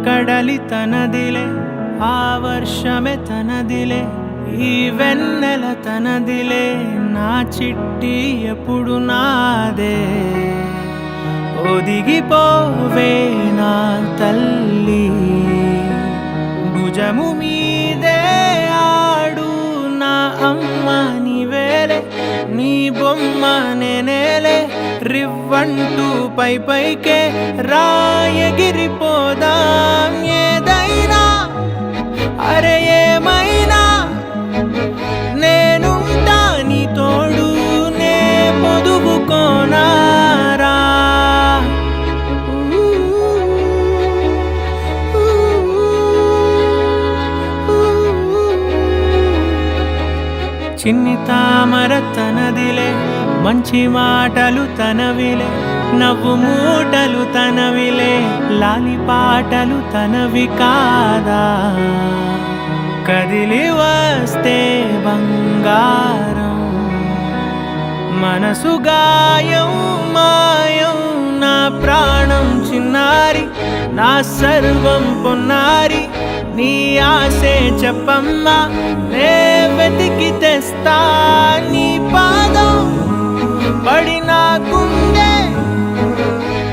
కడలి తనదిలే ఆ వర్షమే తనదిలే ఈ వెన్నెల తనదిలే నా చిట్టి ఎప్పుడు నాదే ఒదిగిపోవే నా తల్లి భుజము మీదే ఆడు నా అమ్మ నీవేలే నీ బొమ్మ నేనేలే రివ్వంటూ పై పైకే రాయగిరిపోదాం ఏదైనా అరే ఏమైనా నేనుంటా నీ తోడు నే పొదుగుకోనారా చిన్ని తామర తనదిలే మంచి మాటలు తనవిలే నవ్వు మూటలు తనవిలే లాలి పాటలు తనవి కాదా కదిలి వస్తే బంగారం మనసు గాయం మాయం నా ప్రాణం చిన్నారి నా సర్వం పొన్నారి నీ ఆశే చెప్పమ్మా నే వెతికి తెస్తా నీ పాదం పడి నాకుందే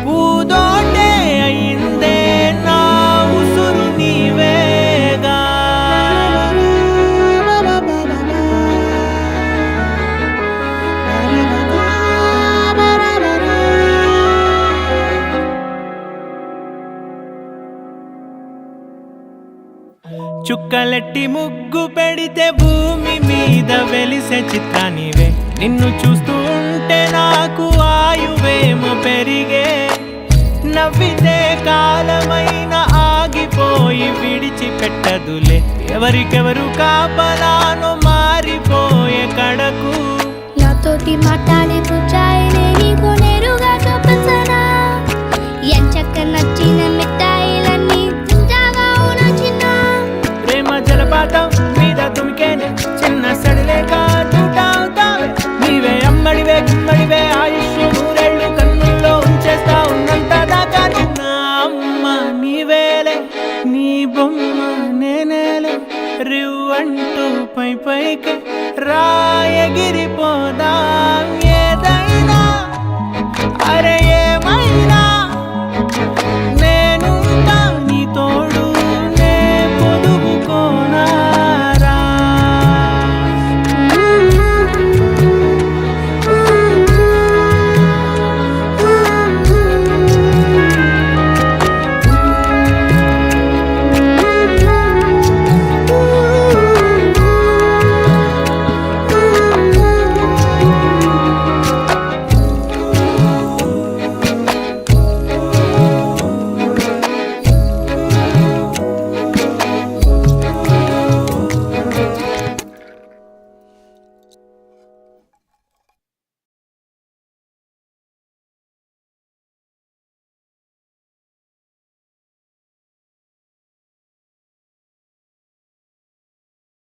పూదోటే అయిందే నా ఉసురు నీవేగా చుక్కలెట్టి ముగ్గు పెడితే భూమి మీద వెలిసే చిత్రానివే నిన్ను చూస్తూ ఉంటే నాకు ఆయువేమో పెరిగే నవ్వితే కాలమైన ఆగిపోయి విడిచిపెట్టదులే ఎవరికెవరు కాపలానో మారిపోయే కడకు నాతోటి మాట్లాడే పుచ్చాయినే నీకు నేరుగా చూపించనా ఎంచక్క నచ్చిన మిఠాయిలన్నీ తింటాగా చిన్న ప్రేమ జలపాతం మీద తుమికేనే చిన్న సడిలేక చూటావుతావే నీవే అమ్మడివే గుమ్మడివే ఆయుష్ నూరేళ్ళు కన్నుల్లో ఉంచేస్తా ఉన్నంత దాకా నా అమ్మ నీవేలే నీ బొమ్మ నేనేలే రివ్వంటూ పై పైకి రాయగిరిపోదాం ఏదైనా అరే